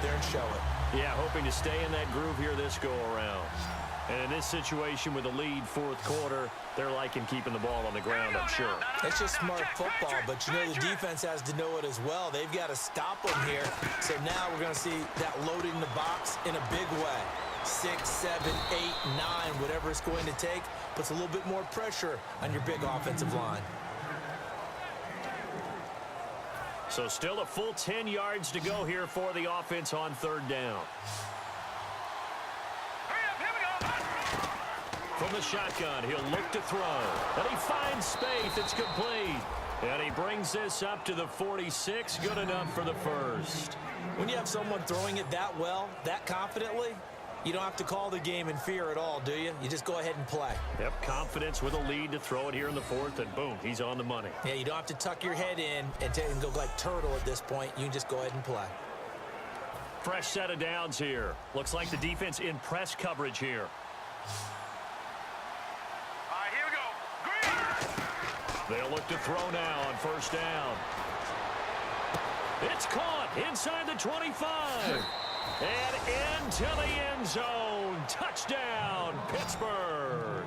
out there and show it. Yeah, hoping to stay in that groove here this go-around. And in this situation with the lead fourth quarter, they're liking keeping the ball on the ground, I'm sure. It's just smart football, but you know the defense has to know it as well. They've got to stop them here. So now we're going to see that loading the box in a big way. 6, 7, 8, 9, whatever it's going to take, puts a little bit more pressure on your big offensive line. So still a full 10 yards to go here for the offense on third down. From the shotgun, he'll look to throw. And he finds space. It's complete. And he brings this up to the 46. Good enough for the first. When you have someone throwing it that well, that confidently, you don't have to call the game in fear at all, do you? You just go ahead and play. Yep, confidence with a lead to throw it here in the fourth, and boom, he's on the money. Yeah, you don't have to tuck your head in and go like turtle at this point. You can just go ahead and play. Fresh set of downs here. Looks like the defense in press coverage here. They'll look to throw now on first down. It's caught inside the 25. And into the end zone. Touchdown, Pittsburgh.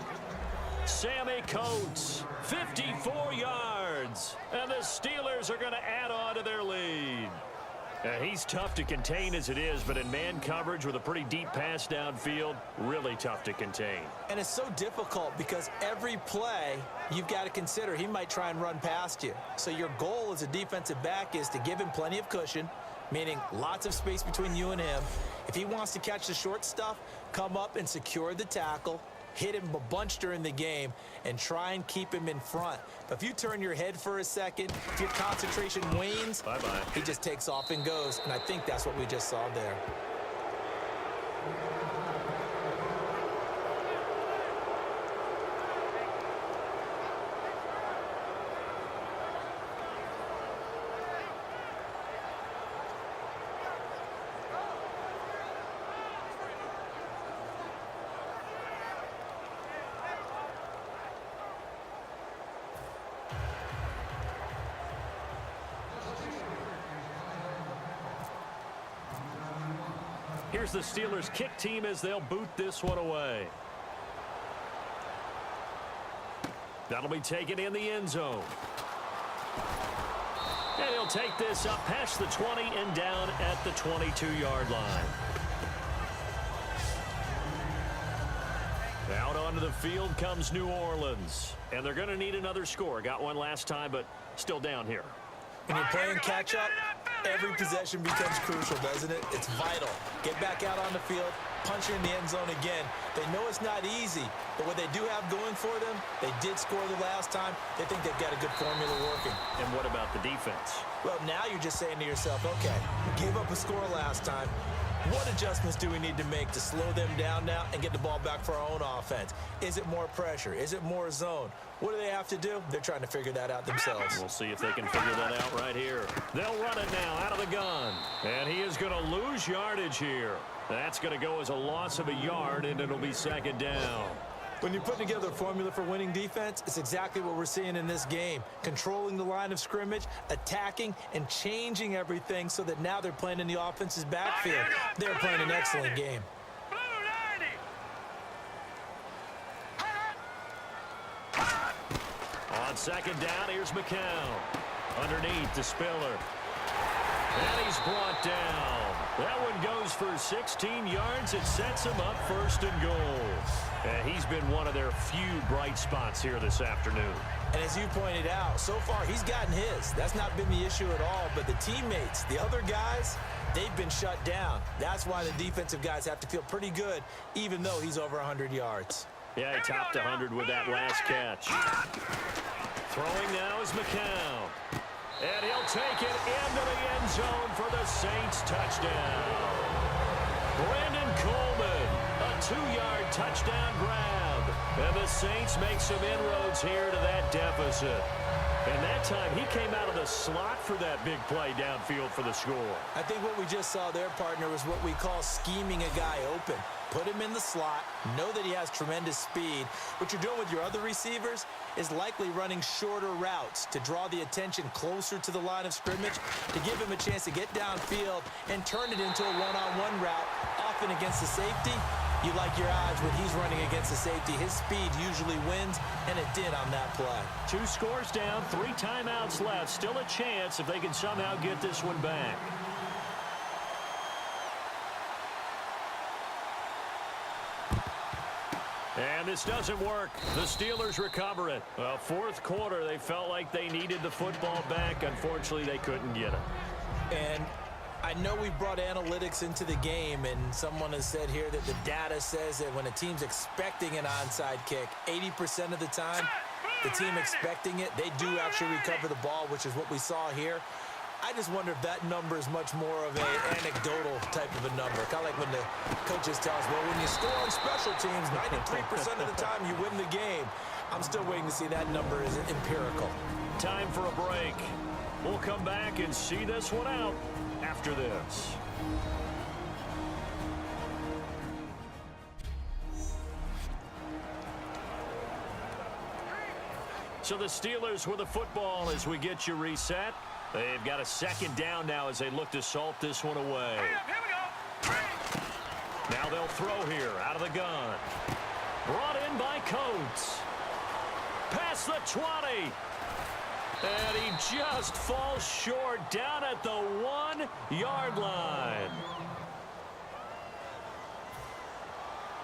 Sammy Coates, 54 yards. And the Steelers are going to add on to their lead. He's tough to contain as it is, but in man coverage with a pretty deep pass downfield, really tough to contain. And it's so difficult because every play you've got to consider he might try and run past you. So your goal as a defensive back is to give him plenty of cushion, meaning lots of space between you and him. If he wants to catch the short stuff, come up and secure the tackle, hit him a bunch during the game, and try and keep him in front. But if you turn your head for a second, if your concentration wanes, bye-bye, he just takes off and goes. And I think that's what we just saw there. Here's the Steelers kick team as they'll boot this one away. That'll be taken in the end zone. And he'll take this up past the 20 and down at the 22-yard line. Out onto the field comes New Orleans. And they're going to need another score. Got one last time, but still down here. When you're playing catch-up, every possession becomes crucial, doesn't it? It's vital. Get back out on the field, punch it in the end zone again. They know it's not easy, but what they do have going for them, they did score the last time. They think they've got a good formula working. And what about the defense? Well, now you're just saying to yourself, okay, we gave up a score last time. What adjustments do we need to make to slow them down now and get the ball back for our own offense? Is it more pressure? Is it more zone? What do they have to do? They're trying to figure that out themselves. We'll see if they can figure that out right here. They'll run it now out of the gun. And he is going to lose yardage here. That's going to go as a loss of a yard, and it'll be second down. When you put together a formula for winning defense, it's exactly what we're seeing in this game. Controlling the line of scrimmage, attacking, and changing everything so that now they're playing in the offense's backfield. They're playing an excellent game. On second down, here's McCown. Underneath to Spiller. And he's brought down. That one goes for 16 yards. It sets him up first and goal. And he's been one of their few bright spots here this afternoon. And as you pointed out, so far he's gotten his. That's not been the issue at all. But the teammates, the other guys, they've been shut down. That's why the defensive guys have to feel pretty good, even though he's over 100 yards. Yeah, he topped 100 with that last catch. Throwing now is McCown. And he'll take it into the end zone for the Saints touchdown. Brandon Coleman, A 2-yard touchdown grab. And the Saints make some inroads here to that deficit. And that time, he came out of the slot for that big play downfield for the score. I think what we just saw there, partner, was what we call scheming a guy open. Put him in the slot, know that he has tremendous speed. What you're doing with your other receivers is likely running shorter routes to draw the attention closer to the line of scrimmage, to give him a chance to get downfield and turn it into a one-on-one route, often against the safety. You like your odds when he's running against the safety. His speed usually wins, and it did on that play. 2 scores down, 3 timeouts left. Still a chance if they can somehow get this one back. And this doesn't work. The Steelers recover it. Well, fourth quarter, they felt like they needed the football back. Unfortunately, they couldn't get it. And I know we brought analytics into the game, and someone has said here that the data says that when a team's expecting an onside kick, 80% of the time, the team expecting it, they do actually recover the ball, which is what we saw here. I just wonder if that number is much more of an anecdotal type of a number. Kind of like when the coaches tell us, well, when you score on special teams, 93% of the time you win the game. I'm still waiting to see that number is empirical. Time for a break. We'll come back and see this one out after this. So the Steelers with the football as we get you reset. They've got a second down now as they look to salt this one away. Here we go. Now they'll throw here out of the gun. Brought in by Coates. Past the 20. And he just falls short down at the 1-yard line.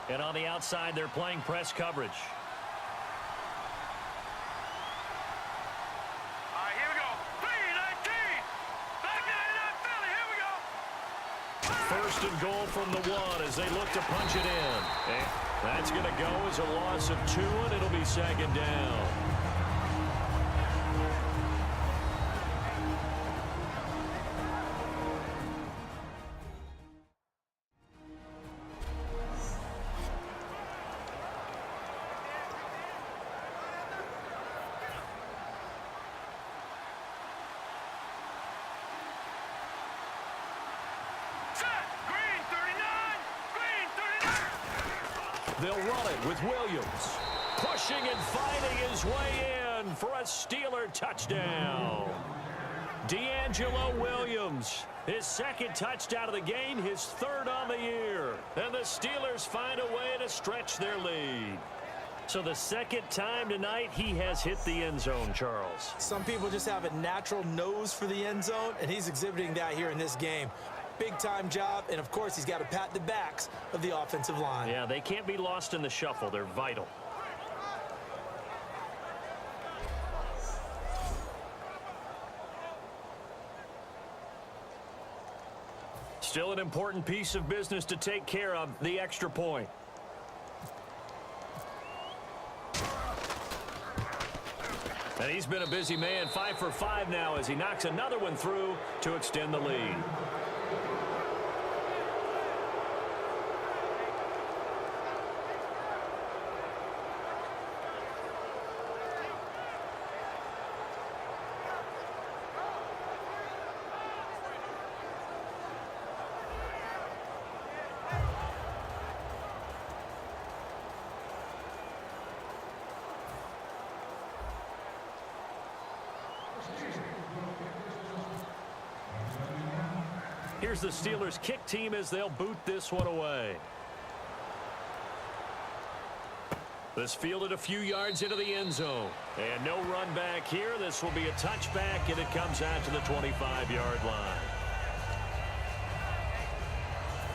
And on the outside, they're playing press coverage. Here we go. 3-19. Back 99 Philly. Here we go. First and goal from the 1 as they look to punch it in. And that's going to go as a loss of 2, and it'll be second down. They'll run it with Williams. Pushing and fighting his way in for a Steeler touchdown. D'Angelo Williams, his second touchdown of the game, his third on the year. And the Steelers find a way to stretch their lead. So the second time tonight, he has hit the end zone, Charles. Some people just have a natural nose for the end zone, and he's exhibiting that here in this game. Big-time job, and of course, he's got to pat the backs of the offensive line. Yeah, they can't be lost in the shuffle. They're vital. Still an important piece of business to take care of, the extra point. And he's been a busy man, 5 for 5 now as he knocks another one through to extend the lead. Here's the Steelers kick team as they'll boot this one away. This fielded a few yards into the end zone. And no run back here. This will be a touchback, and it comes out to the 25-yard line.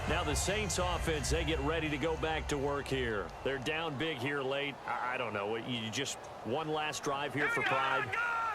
Now the Saints offense, they get ready to go back to work here. They're down big here late. I don't know. You just one last drive here for pride.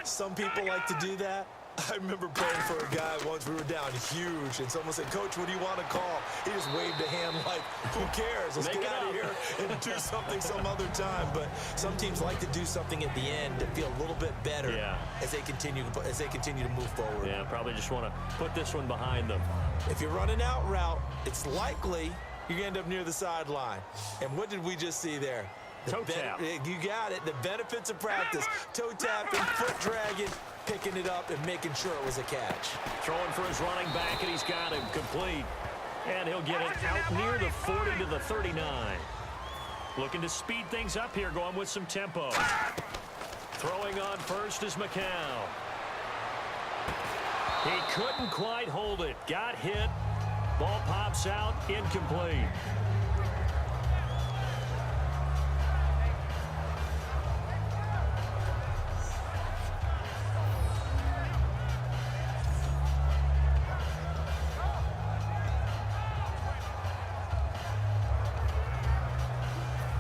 Some people like to do that. I remember playing for a guy once. We were down huge, and someone said, "Coach, what do you want to call?" He just waved a hand like, who cares? Let's get out of here and do something some other time. But some teams like to do something at the end to feel a little bit better as they continue to move forward. Yeah, probably just want to put this one behind them. If you're running out route, it's likely you're going to end up near the sideline. And what did we just see there? Toe tap. You got it. The benefits of practice. Toe tapping, foot dragging, picking it up, and making sure it was a catch. Throwing for his running back, and he's got him complete. And he'll get it out near the 40 to the 39. Looking to speed things up here, going with some tempo. Throwing on first is McCown. He couldn't quite hold it. Got hit. Ball pops out, incomplete.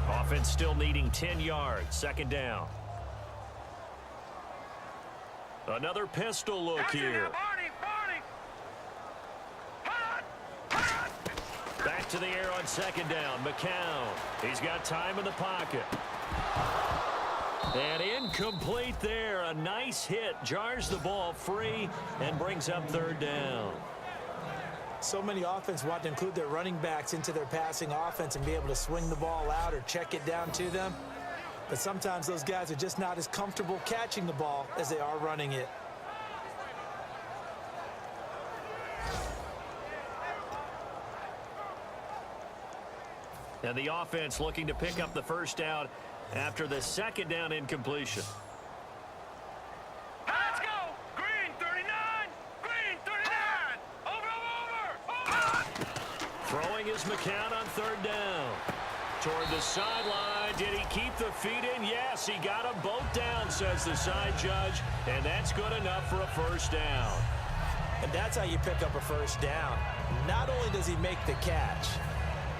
Offense still needing 10 yards. Second down. Another pistol look here. Back to the air on second down. McCown. He's got time in the pocket. And incomplete there. A nice hit. Jars the ball free and brings up third down. So many offense want to include their running backs into their passing offense and be able to swing the ball out or check it down to them. But sometimes those guys are just not as comfortable catching the ball as they are running it. And the offense looking to pick up the first down after the second down incompletion. Let's go! Green 39! Green 39! Over! Throwing is McCown on third down. Toward the sideline. Did he keep the feet in? Yes, he got them both down, says the side judge. And that's good enough for a first down. And that's how you pick up a first down. Not only does he make the catch,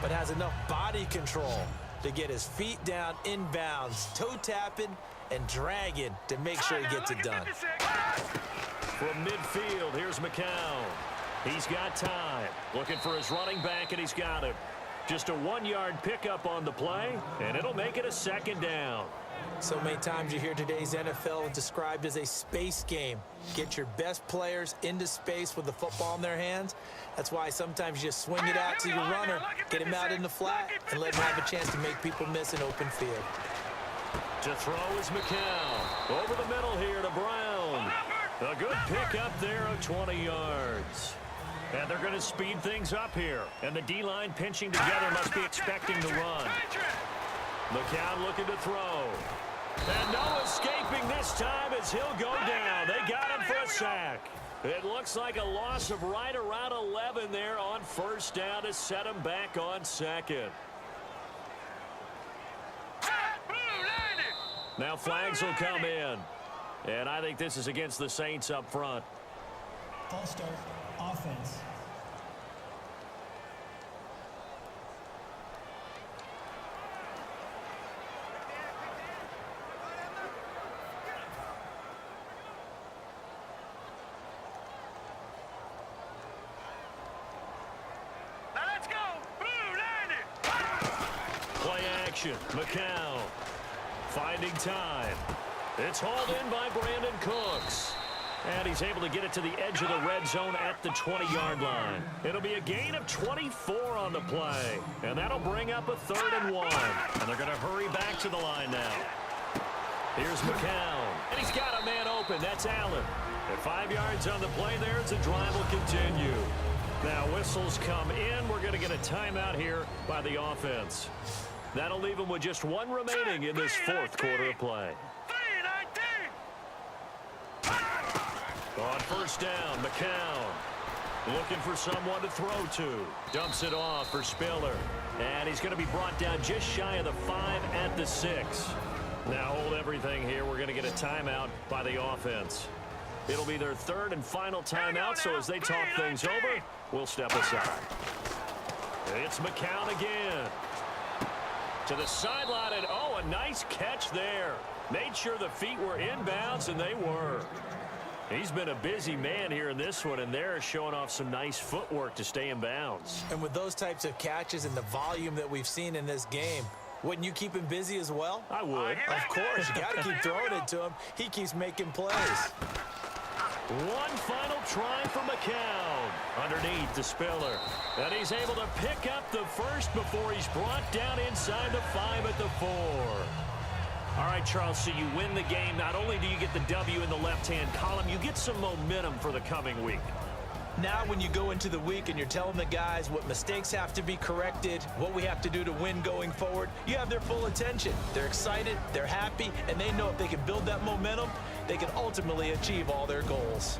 but has enough body control to get his feet down inbounds, toe tapping and dragging to make sure he gets it done. From midfield, here's McCown. He's got time. Looking for his running back, and he's got him. Just a 1-yard pickup on the play, and it'll make it a second down. So many times you hear today's NFL described as a space game. Get your best players into space with the football in their hands. That's why sometimes you just swing it out to your runner, get him out in the flat, and let him have a chance to make people miss an open field. To throw is McCown. Over the middle here to Brown. A good pickup there of 20 yards. And they're going to speed things up here. And the D-line pinching together must be expecting to run. McCown looking to throw. And no escaping this time as he'll go down. They got him for a sack. It looks like a loss of right around 11 there on first down to set him back on second. Now flags will come in. And I think this is against the Saints up front. False start, offense. Let's go! Blue landed! Play action. McCown finding time. It's hauled in by Brandon Cooks. And he's able to get it to the edge of the red zone at the 20-yard line. It'll be a gain of 24 on the play. And that'll bring up a 3rd and 1. And they're going to hurry back to the line now. Here's McCown. And he's got a man open. That's Allen. At 5 yards on the play there, the drive will continue. Now whistles come in. We're going to get a timeout here by the offense. That'll leave them with just one remaining in this 4th quarter of play. On first down, McCown looking for someone to throw to. Dumps it off for Spiller. And he's going to be brought down just shy of the 5 at the 6. Now hold everything here. We're going to get a timeout by the offense. It'll be their 3rd and final timeout, so as they talk things over, we'll step aside. It's McCown again. To the sideline, and oh, a nice catch there. Made sure the feet were inbounds, and they were. He's been a busy man here in this one, and they're showing off some nice footwork to stay in bounds. And with those types of catches and the volume that we've seen in this game, wouldn't you keep him busy as well? I would. Of course. You got to keep throwing it to him. He keeps making plays. One final try for McCown. Underneath the Spiller. And he's able to pick up the first before he's brought down inside the 5 at the 4. All right, Charles, so you win the game. Not only do you get the W in the left-hand column, you get some momentum for the coming week. Now when you go into the week and you're telling the guys what mistakes have to be corrected, what we have to do to win going forward, you have their full attention. They're excited, they're happy, and they know if they can build that momentum, they can ultimately achieve all their goals.